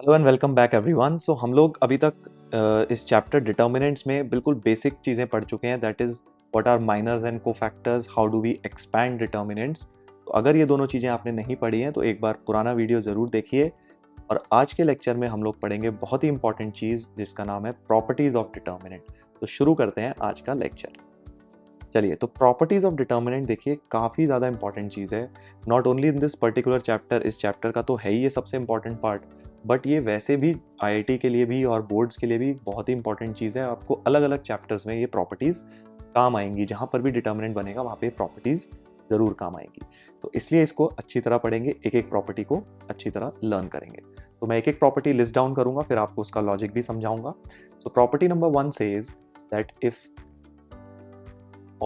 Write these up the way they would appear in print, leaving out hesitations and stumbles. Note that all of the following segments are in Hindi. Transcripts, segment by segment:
Hello and welcome back everyone. So हम लोग अभी तक इस चैप्टर डिटर्मिनेंट्स में बिल्कुल बेसिक चीज़ें पढ़ चुके हैं, that is what are minors and cofactors, how do we expand determinants. तो अगर ये दोनों चीज़ें आपने नहीं पढ़ी हैं तो एक बार पुराना वीडियो ज़रूर देखिए। और आज के लेक्चर में हम लोग पढ़ेंगे बहुत ही इंपॉर्टेंट चीज़ जिसका नाम है प्रॉपर्टीज़ ऑफ डिटर्मिनेंट। तो शुरू करते हैं आज का लेक्चर। चलिए, तो प्रॉपर्टीज ऑफ डिटर्मिनेंट देखिए काफ़ी ज़्यादा इंपॉर्टेंट चीज़ है। Not only in this particular chapter, इस चैप्टर का तो है ही ये सबसे इंपॉर्टेंट पार्ट, बट ये वैसे भी आईआईटी के लिए भी और बोर्ड्स के लिए भी बहुत ही इंपॉर्टेंट चीज़ है। आपको अलग अलग चैप्टर्स में ये प्रॉपर्टीज़ काम आएंगी, जहाँ पर भी डिटर्मिनेंट बनेगा वहाँ पे प्रॉपर्टीज़ ज़रूर काम आएंगी। तो इसलिए इसको अच्छी तरह पढ़ेंगे, एक एक प्रॉपर्टी को अच्छी तरह लर्न करेंगे। तो मैं एक एक प्रॉपर्टी लिस्ट डाउन करूंगा, फिर आपको उसका लॉजिक भी समझाऊंगा। So property number 1 says that if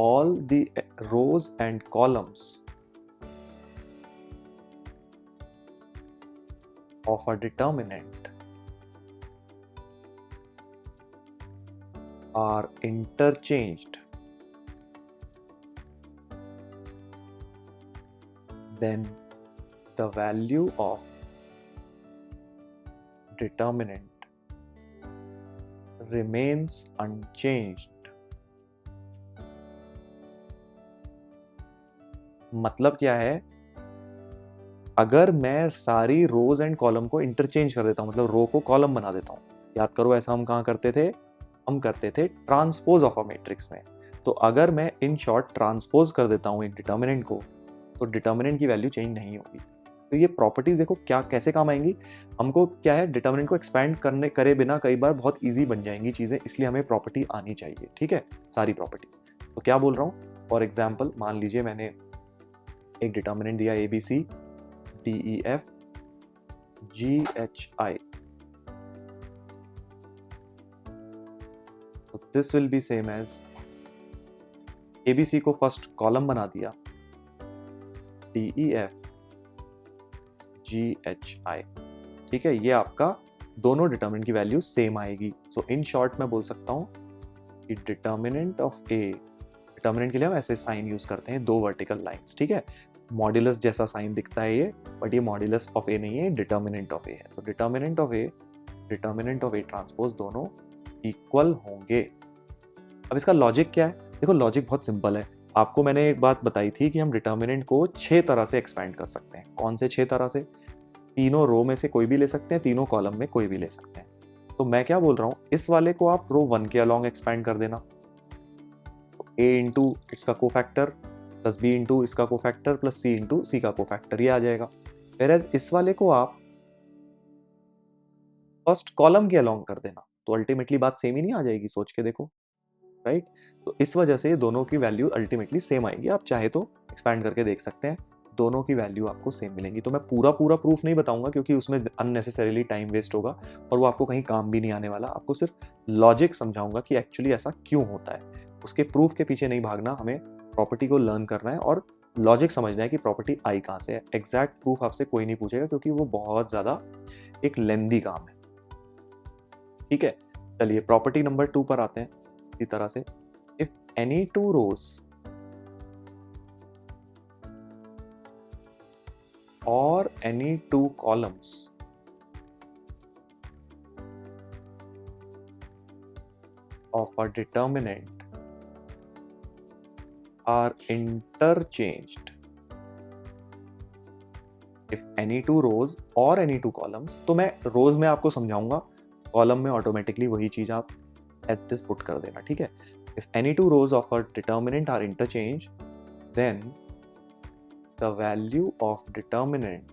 all the rows and columns of a determinant are interchanged, then the value of determinant remains unchanged. मतलब क्या है, अगर मैं सारी रोज एंड कॉलम को इंटरचेंज कर देता हूं, मतलब रो को कॉलम बना देता हूं। याद करो, ऐसा हम कहां करते थे? हम करते थे ट्रांसपोज ऑफ अ मैट्रिक्स में। तो अगर मैं इन शॉर्ट ट्रांसपोज कर देता हूं एक डिटर्मिनेंट को, तो डिटर्मिनेंट की वैल्यू चेंज नहीं होगी। तो ये प्रॉपर्टीज देखो क्या कैसे काम आएंगी। हमको क्या है, डिटर्मिनेंट को एक्सपैंड करने करे बिना कई बार बहुत ईजी बन जाएंगी चीजें, इसलिए हमें प्रॉपर्टी आनी चाहिए। ठीक है, सारी प्रॉपर्टीज। तो क्या बोल रहा हूँ, फॉर एग्जाम्पल मान लीजिए मैंने एक डिटर्मिनेंट दिया A B C D E F G H I, तो this will be same as ABC को फर्स्ट कॉलम बना दिया, D E F G H I. ठीक है, ये आपका दोनों डिटर्मिनेंट की वैल्यू सेम आएगी। सो इन शॉर्ट मैं बोल सकता हूं कि डिटर्मिनेंट ऑफ ए, डिटर्मिनेंट के लिए हम ऐसे साइन यूज करते हैं, दो वर्टिकल लाइंस। ठीक है, मॉड्यूलस जैसा साइन दिखता है ये, बट ये मॉड्यूलस ऑफ ए नहीं है, डिटर्मिनेंट ऑफ ए है। तो determinant of A, determinant of A transpose दोनों इक्वल होंगे। अब इसका लॉजिक क्या है? देखो, लॉजिक बहुत सिंपल है। आपको मैंने एक बात बताई थी कि हम डिटर्मिनेंट को 6 तरह से एक्सपैंड कर सकते हैं। कौन से 6 तरह से? तीनों रो में से कोई भी ले सकते हैं, तीनों कॉलम में कोई भी ले सकते हैं। तो मैं क्या बोल रहा हूं, इस वाले को आप रो 1 के अलोंग एक्सपैंड कर देना, a इंटू इसका कोफैक्टर प्लस b इंटू इसका कोफैक्टर प्लस c इंटू सी का कोफैक्टर, ये आ जाएगा। फिर इस वाले को आप फर्स्ट कॉलम के अलोंग कर देना, तो अल्टीमेटली बात सेम ही नहीं आ जाएगी? सोच के देखो, राइट? तो इस वजह से दोनों की वैल्यू अल्टीमेटली सेम आएगी। आप चाहे तो एक्सपैंड करके देख सकते हैं, दोनों की वैल्यू आपको सेम मिलेंगी। तो मैं पूरा पूरा प्रूफ नहीं बताऊंगा क्योंकि उसमें अननेसेसरीली टाइम वेस्ट होगा और वो आपको कहीं काम भी नहीं आने वाला। आपको सिर्फ लॉजिक समझाऊंगा कि एक्चुअली ऐसा क्यों होता है। उसके प्रूफ के पीछे नहीं भागना, हमें प्रॉपर्टी को लर्न करना है और लॉजिक समझना है कि प्रॉपर्टी आई कहाँ से है। एग्जैक्ट प्रूफ आपसे कोई नहीं पूछेगा क्योंकि वो बहुत ज़्यादा एक लेंदी काम है। ठीक है, चलिए प्रॉपर्टी नंबर 2 पर आते हैं। इसी तरह से if any two rows or any two columns of a determinant are interchanged, if any two rows or any two columns, तो मैं रोज में आपको समझाऊंगा, कॉलम में ऑटोमेटिकली वही चीज आप एज इट इज पुट कर देना। ठीक है, if any two rows of a determinant are interchanged, then the value of determinant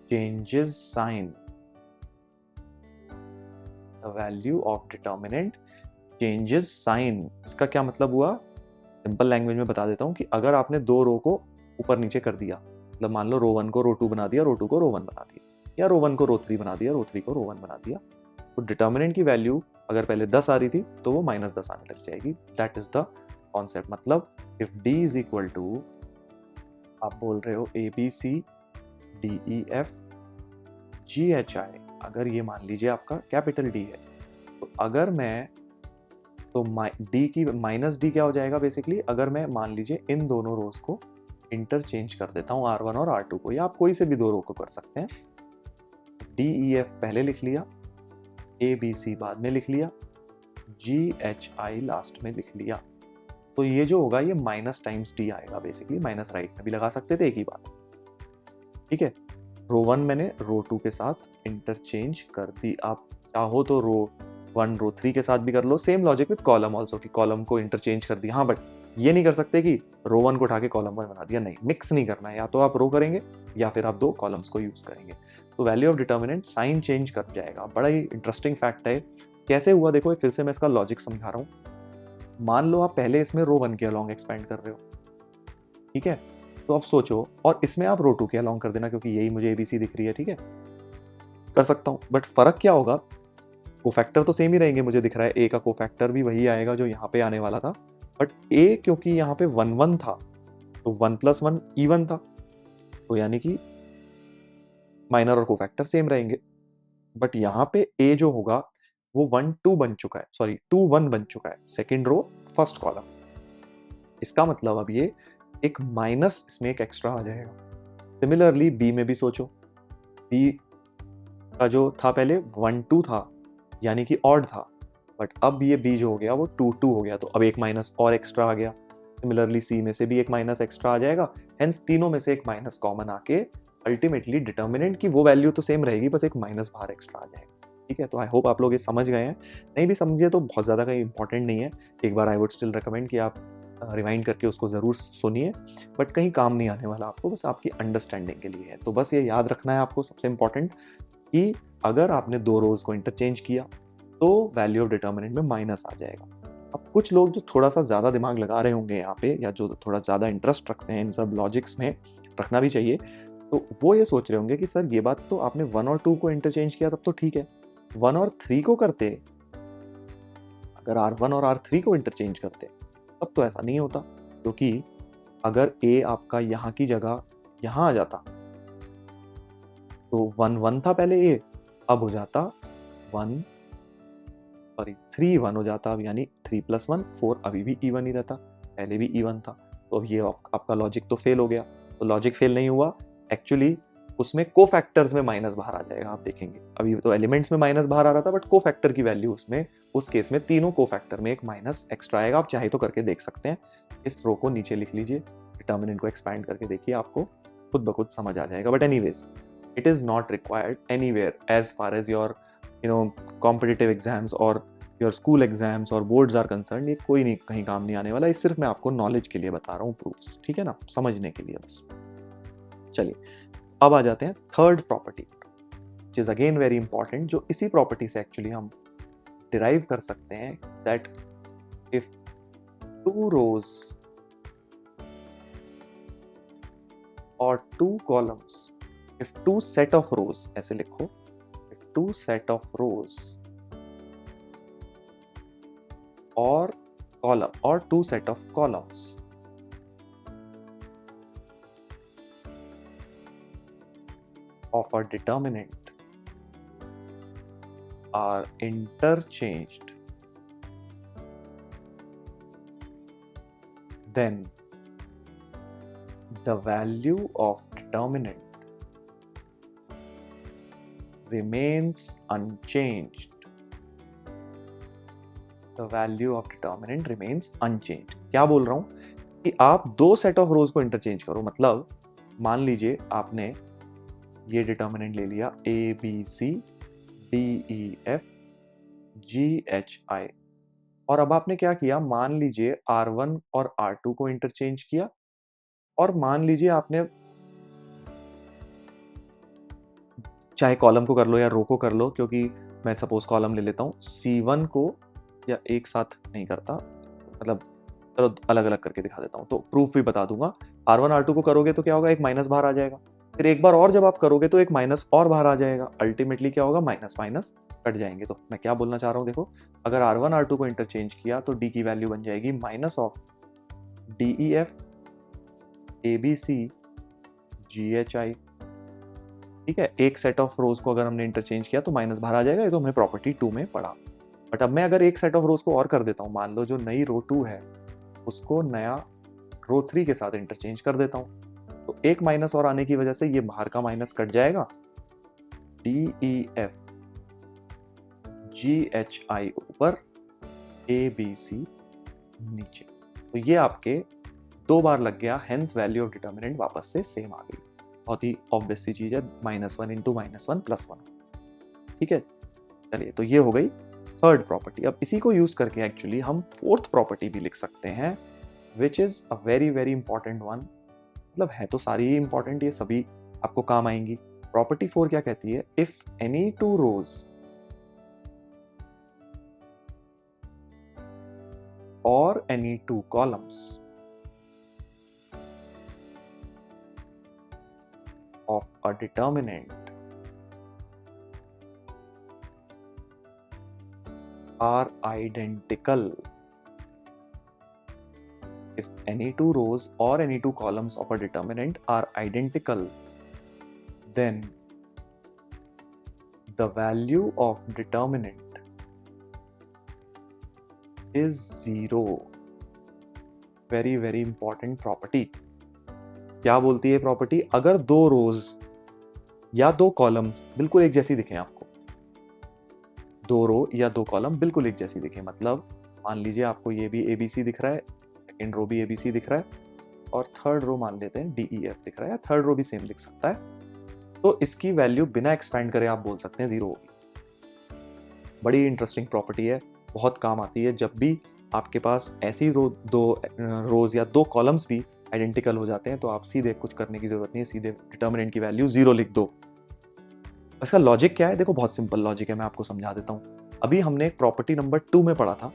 changes sign. The value of determinant changes sign. इसका क्या मतलब हुआ? सिंपल लैंग्वेज में बता देता हूँ कि अगर आपने दो रो को ऊपर नीचे कर दिया, मतलब मान लो रो 1 को रो 2 बना दिया, रो 2 को रो 1 बना दिया, या रो 1 को रो 3 बना दिया, रो 3 को रो 1 बना दिया, तो डिटर्मिनेंट की वैल्यू अगर पहले 10 आ रही थी तो वो -10 आने लग जाएगी। That is the concept. मतलब if d is equal to, आप बोल रहे हो A B C D E F G H I, अगर ये मान लीजिए आपका कैपिटल D है, तो अगर मैं तो d की माइनस d क्या हो जाएगा बेसिकली, अगर मैं मान लीजिए इन दोनों रोज को इंटरचेंज कर देता हूँ R1 और R2 को, या आप कोई से भी दो रो को कर सकते हैं। DEF पहले लिख लिया, ABC बाद में लिख लिया, GHI लास्ट में लिख लिया। तो ये जो होगा ये माइनस टाइम्स डी आएगा, बेसिकली माइनस राइट में भी लगा सकते थे, एक ही बात। ठीक है, रो 1 मैंने रो 2 के साथ इंटरचेंज कर दी। आप चाहो तो रो 1 रो 3 के साथ भी कर लो, same logic with column also, कि कॉलम को इंटरचेंज कर दिया। हाँ, बट ये नहीं कर सकते कि रो 1 को उठा के कॉलम 1 बना दिया, नहीं, मिक्स नहीं करना है। या तो आप रो करेंगे या फिर आप दो कॉलम्स को यूज करेंगे। तो value of determinant sign change कर जाएगा। बड़ा ही इंटरेस्टिंग फैक्ट है। कैसे हुआ देखो, फिर से मैं इसका लॉजिक समझा रहा हूँ। मान लो आप पहले इसमें रो 1 के अलोंग एक्सपेंड कर रहे हो, ठीक है, तो अब सोचो, और इसमें आप रो 2 के अलोंग कर देना, क्योंकि यही मुझे एबीसी दिख रही है, ठीक है, कर सकता हूँ। बट फर्क क्या होगा, कोफैक्टर तो सेम ही रहेंगे, मुझे दिख रहा है ए का कोफैक्टर भी वही आएगा जो यहाँ पे आने वाला था। बट ए क्योंकि यहाँ पे 1 1 था, तो 1 + 1 इवन था, तो यानी कि माइनर और कोफैक्टर सेम रहेंगे। बट यहाँ पे ए जो होगा वो 1 2 बन चुका है, सॉरी 2 1 बन चुका है, सेकेंड रो फर्स्ट कॉलम। इसका मतलब अब ये एक माइनस इसमें एक एक्स्ट्रा आ जाएगा। सिमिलरली बी में भी सोचो, बी का जो था पहले 1 2 था, यानी कि ऑड था, बट अब ये बी जो हो गया वो 2 2 हो गया, तो अब एक माइनस और एक्स्ट्रा आ गया। सिमिलरली सी में से भी एक माइनस एक्स्ट्रा आ जाएगा, हेंस तीनों में से एक माइनस कॉमन आके अल्टीमेटली डिटर्मिनेंट की वो वैल्यू तो सेम रहेगी, बस एक माइनस बाहर एक्स्ट्रा आ जाएगा। ठीक है, तो आई होप आप लोग ये समझ गए हैं। नहीं भी समझिए तो बहुत ज़्यादा कहीं इंपॉर्टेंट नहीं है, एक बार आई वुड स्टिल रिकमेंड कि आप रिवाइंड करके उसको ज़रूर सुनिए, बट कहीं काम नहीं आने वाला आपको, बस आपकी अंडरस्टैंडिंग के लिए है। तो बस ये याद रखना है आपको सबसे इंपॉर्टेंट, कि अगर आपने दो रोज को इंटरचेंज किया तो वैल्यू ऑफ डिटर्मिनेंट में माइनस आ जाएगा। अब कुछ लोग जो थोड़ा सा ज़्यादा दिमाग लगा रहे होंगे यहाँ पे, या जो थोड़ा ज़्यादा इंटरेस्ट रखते हैं इन सब लॉजिक्स में, रखना भी चाहिए, तो वो ये सोच रहे होंगे कि सर ये बात तो आपने 1 और 2 को इंटरचेंज किया तब तो ठीक है, 1 और 3 को करते, अगर R1 और R3 को इंटरचेंज करते तब तो ऐसा नहीं होता, क्योंकि अगर A आपका यहाँ की जगह यहाँ आ जाता तो 1 1 था पहले A, अब हो जाता 3 1 हो जाता, अब यानी 3 + 1 4, अभी भी इवन ही रहता, पहले भी इवन था। तो अब ये आपका लॉजिक तो फेल हो गया। तो लॉजिक फेल नहीं हुआ, एक्चुअली उसमें कोफैक्टर्स में माइनस बाहर आ जाएगा, आप देखेंगे। अभी तो एलिमेंट्स में माइनस बाहर आ रहा था, बट कोफैक्टर की वैल्यू उसमें, उस केस में तीनों कोफैक्टर में एक माइनस एक्स्ट्रा आएगा। आप चाहे तो करके देख सकते हैं, इस रो को नीचे लिख लीजिए, डिटर्मिनेंट को एक्सपैंड करके देखिए, आपको खुद ब खुद समझ आ जाएगा। But anyways, it is not required anywhere as far as your competitive exams or your school exams और boards are concerned। ये कोई नहीं, कहीं काम नहीं आने वाला, ये सिर्फ मैं आपको नॉलेज के लिए बता रहा हूँ, प्रूफ्स, ठीक है ना, समझने के लिए बस। चलिए अब आ जाते हैं third property, which is again very important, जो इसी प्रॉपर्टी से एक्चुअली हम डिराइव कर सकते हैं, that if two rows or two columns, if two set of rows, ऐसे लिखो, if two set of rows or column or two set of columns of a determinant are interchanged, then the value of determinant remains unchanged. The value of determinant remains unchanged। क्या बोल रहा हूं कि आप दो सेट ऑफ रोज को इंटरचेंज करो, मतलब मान लीजिए आपने ये डिटर्मिनेंट ले लिया ABC DEF GHI, और अब आपने क्या किया, मान लीजिए R1 और R2 को इंटरचेंज किया, और मान लीजिए आपने, चाहे कॉलम को कर लो या रो को कर लो, क्योंकि मैं सपोज कॉलम ले लेता हूँ, C1 को, या एक साथ नहीं करता, मतलब चलो अलग अलग करके दिखा देता हूँ, तो प्रूफ भी बता दूंगा। R1 R2 को करोगे तो क्या होगा, एक माइनस बाहर आ जाएगा, फिर एक बार और जब आप करोगे तो एक माइनस और बाहर आ जाएगा, अल्टीमेटली क्या होगा, माइनस माइनस कट जाएंगे। तो मैं क्या बोलना चाह रहा हूँ, देखो, अगर R1 R2 को इंटरचेंज किया तो D की वैल्यू बन जाएगी minus of DEF ABC GHI। ठीक है, एक सेट ऑफ रोज को अगर हमने इंटरचेंज किया तो माइनस बाहर आ जाएगा, ये तो हमने प्रॉपर्टी 2 में पढ़ा। बट अब मैं अगर एक सेट ऑफ रोज को और कर देता हूँ, मान लो जो नई रो 2 है उसको नया रो 3 के साथ इंटरचेंज कर देता हूँ, तो एक माइनस और आने की वजह से ये बाहर का माइनस कट जाएगा, DEF GHI ऊपर, ABC नीचे। तो ये आपके 2 बार लग गया, हेंस वैल्यू ऑफ डिटर्मिनेंट वापस से सेम आ गई। बहुत ही ऑब्वियस सी चीज है, -1 इंटू -1 + 1। ठीक है, चलिए तो ये हो गई थर्ड प्रॉपर्टी। अब इसी को यूज करके एक्चुअली हम फोर्थ प्रॉपर्टी भी लिख सकते हैं, which is a very very important one. मतलब है तो सारी ही इंपॉर्टेंट, ये सभी आपको काम आएंगी। प्रॉपर्टी 4 क्या कहती है? इफ एनी टू रोज और any two columns of a determinant are identical, if any two rows or any two columns of a determinant are identical, then the value of determinant is 0. Very very important property. क्या बोलती है प्रॉपर्टी? अगर 2 रोज या 2 कॉलम बिल्कुल एक जैसी दिखे आपको, 2 रो या 2 कॉलम बिल्कुल एक जैसी दिखे, मतलब मान लीजिए आपको ये भी ABC दिख रहा है, सेकेंड रो भी ABC दिख रहा है, और थर्ड रो मान लेते हैं DEF दिख रहा है, या थर्ड रो भी सेम दिख सकता है, तो इसकी वैल्यू बिना एक्सपेंड करे आप बोल सकते हैं 0 होगी। बड़ी इंटरेस्टिंग प्रॉपर्टी है, बहुत काम आती है जब भी आपके पास ऐसी 2 रोज या 2 कॉलम्स भी आइडेंटिकल हो जाते हैं, तो आप सीधे कुछ करने की जरूरत नहीं है, सीधे डिटर्मिनेंट की वैल्यू 0 लिख दो। इसका लॉजिक क्या है? देखो बहुत सिंपल लॉजिक है, मैं आपको समझा देता हूं। अभी हमने प्रॉपर्टी नंबर 2 में पढ़ा था,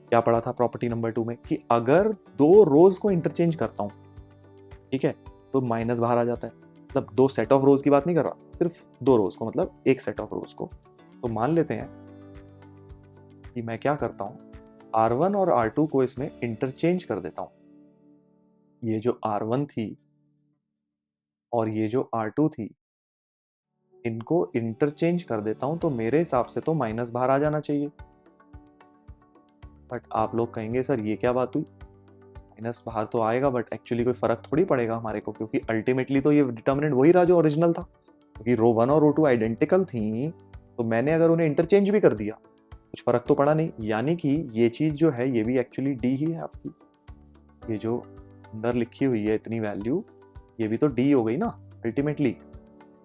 क्या पढ़ा था प्रॉपर्टी नंबर 2 में? कि अगर 2 रोज को इंटरचेंज करता हूं, ठीक है, तो माइनस बाहर आ जाता है। मतलब 2 सेट ऑफ रोज की बात नहीं कर रहा, सिर्फ 2 रोज को, मतलब एक सेट ऑफ रोज को। तो मान लेते हैं कि मैं क्या करता हूं, R1 और R2 को इसमें इंटरचेंज कर देता हूं। ये जो R1 थी और ये जो R2 थी, इनको इंटरचेंज कर देता हूं, तो मेरे हिसाब से तो माइनस बाहर आ जाना चाहिए। बट आप लोग कहेंगे सर ये क्या बात हुई, माइनस बाहर तो आएगा बट एक्चुअली कोई फर्क थोड़ी पड़ेगा हमारे को, क्योंकि अल्टीमेटली तो ये डिटर्मिनेंट वही रहा जो ओरिजिनल था, क्योंकि रो 1 और रो 2 आइडेंटिकल थी, तो मैंने अगर उन्हें इंटरचेंज भी कर दिया कुछ फर्क तो पड़ा नहीं। यानी कि ये चीज जो है ये भी एक्चुअली D ही है आपकी, ये जो अंदर लिखी हुई है इतनी वैल्यू, ये भी तो D हो गई ना अल्टीमेटली।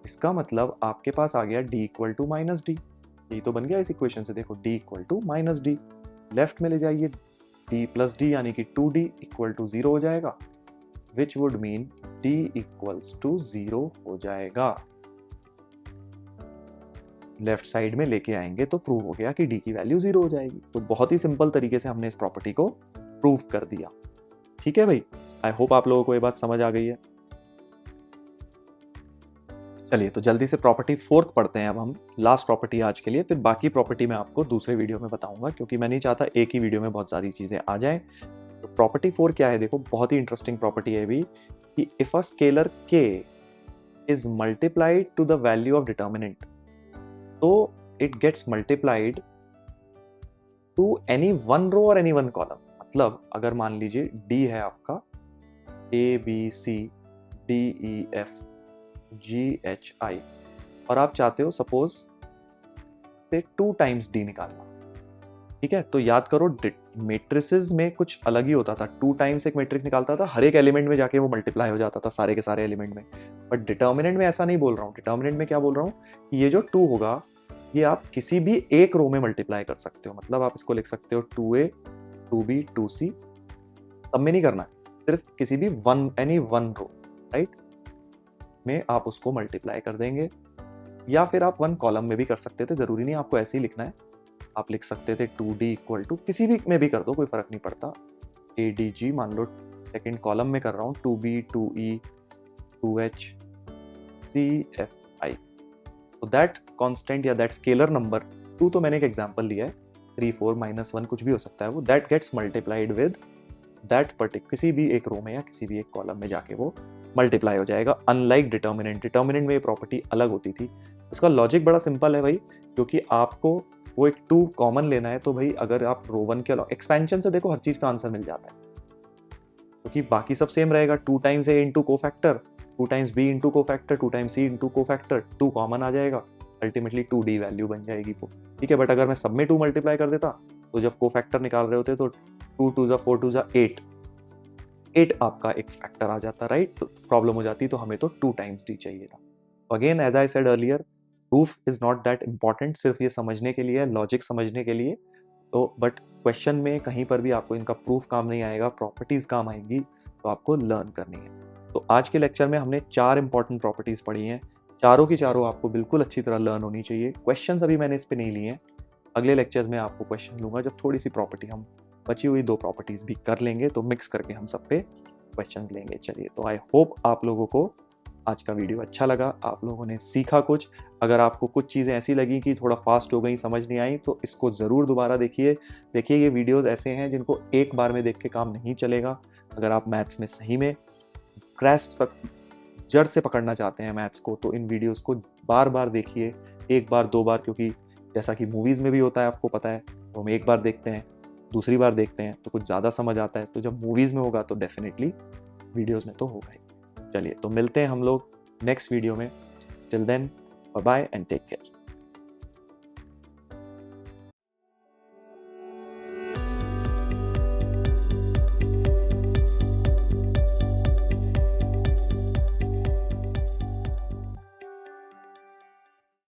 इसका मतलब आपके पास आ गया D equal to minus D. यही तो बन गया इस इक्वेशन से, देखो D equal to minus D, left में ले जाइए D प्लस डी, यानी कि 2D इक्वल टू 0 हो जाएगा, which would mean D equals to 0 हो जाएगा। लेफ्ट साइड में लेके आएंगे तो प्रूव हो गया कि D की वैल्यू 0 हो जाएगी। तो बहुत ही सिंपल तरीके से हमने इस प्रॉपर्टी को प्रूव कर दिया। ठीक है भाई, आई होप आप लोगों को ये बात समझ आ गई है। चलिए तो जल्दी से प्रॉपर्टी 4 पढ़ते हैं अब हम, लास्ट प्रॉपर्टी आज के लिए, फिर बाकी प्रॉपर्टी मैं आपको दूसरे वीडियो में बताऊंगा, क्योंकि मैं नहीं चाहता एक ही वीडियो में बहुत सारी चीजें आ जाएं। तो प्रॉपर्टी 4 क्या है? देखो बहुत ही इंटरेस्टिंग प्रॉपर्टी है भी, कि if a scalar k is multiplied to the value of determinant, तो it gets multiplied to any one row और एनी वन कॉलम। मतलब अगर मान लीजिए D है आपका, ABC DEF GHI, और आप चाहते हो सपोज से 2 टाइम्स D निकालना, ठीक है, तो याद करो मैट्रिसेस में कुछ अलग ही होता था। 2 टाइम्स एक मैट्रिक्स निकालता था, हर एक एलिमेंट में जाके वो मल्टीप्लाई हो जाता था सारे के सारे एलिमेंट में। बट डिटर्मिनेंट में ऐसा नहीं बोल रहा हूँ। डिटर्मिनेंट में क्या बोल रहा हूँ, ये जो 2 होगा ये आप किसी भी एक रो में मल्टीप्लाई कर सकते हो। मतलब आप इसको लिख सकते हो 2A 2B 2C, सब में नहीं करना है, सिर्फ किसी भी एनी वन रो राइट में आप उसको मल्टीप्लाई कर देंगे, या फिर आप 1 कॉलम में भी कर सकते थे, जरूरी नहीं आपको ऐसे ही लिखना है। आप लिख सकते थे 2D इक्वल टू, किसी भी में भी कर दो, कोई फर्क नहीं पड़ता। ADG मान लो सेकेंड कॉलम में कर रहा हूँ, 2B 2E 2H CFI। तो दैट कांस्टेंट या दैट स्केलर नंबर 2 तो मैंने एक एग्जांपल लिया है, 3 4 -1 कुछ भी हो सकता है वो, that gets multiplied with that particular, किसी भी एक रो में या किसी भी एक कॉलम में जाके वो मल्टीप्लाई हो जाएगा। अनलाइक डिटर्मिनेंट, डिटर्मिनेंट में ये प्रॉपर्टी अलग होती थी। उसका लॉजिक बड़ा सिंपल है भाई, क्योंकि आपको वो एक 2 कॉमन लेना है, तो भाई अगर आप रो 1 के अलावा एक्सपेंशन से देखो हर चीज का आंसर मिल जाता है। क्योंकि बाकी सब सेम रहेगा, 2 टाइम्स ए इंटू को फैक्टर, 2 टाइम्स बी इंटू को फैक्टर, 2 टाइम्स सी इंटू को फैक्टर, 2 कॉमन आ जाएगा, अल्टीमेटली 2d वैल्यू बन जाएगी वो, ठीक है। बट अगर मैं सब में 2 मल्टीप्लाई कर देता तो जब को फैक्टर निकाल रहे होते तो 2 2 जा 4 2 जा 8 आपका एक फैक्टर आ जाता, राइट। तो प्रॉब्लम हो जाती, तो हमें तो 2 टाइम्स डी चाहिए था। Again as I said earlier, proof is not that important, सिर्फ ये समझने के लिए, लॉजिक समझने के लिए। तो बट क्वेश्चन में कहीं पर भी आपको इनका प्रूफ काम नहीं आएगा, प्रॉपर्टीज काम आएंगी, तो आपको लर्न करनी है। तो आज के लेक्चर में हमने 4 इंपॉर्टेंट प्रॉपर्टीज पढ़ी हैं, चारों की चारों आपको बिल्कुल अच्छी तरह लर्न होनी चाहिए। क्वेश्चंस अभी मैंने इस पे नहीं लिए हैं, अगले लेक्चर में आपको क्वेश्चन लूंगा जब थोड़ी सी प्रॉपर्टी, हम बची हुई 2 प्रॉपर्टीज भी कर लेंगे, तो मिक्स करके हम सब पे क्वेश्चन लेंगे। चलिए, तो आई होप आप लोगों को आज का वीडियो अच्छा लगा, आप लोगों ने सीखा कुछ। अगर आपको कुछ चीज़ें ऐसी लगी कि थोड़ा फास्ट हो गई, समझ नहीं आई, तो इसको ज़रूर दोबारा देखिए। देखिए, ये वीडियोस ऐसे हैं जिनको एक बार में देख के काम नहीं चलेगा। अगर आप मैथ्स में सही में ग्रैस्प तक जड़ से पकड़ना चाहते हैं मैथ्स को, तो इन वीडियोस को बार बार देखिए, एक बार 2 बार, क्योंकि जैसा कि मूवीज़ में भी होता है, आपको पता है, तो हम एक बार देखते हैं, दूसरी बार देखते हैं तो कुछ ज़्यादा समझ आता है, तो जब मूवीज़ में होगा तो डेफिनेटली वीडियोज़ में तो होगा ही। चलिए, तो मिलते हैं हम लोग नेक्स्ट वीडियो में। Till then, bye bye and take care.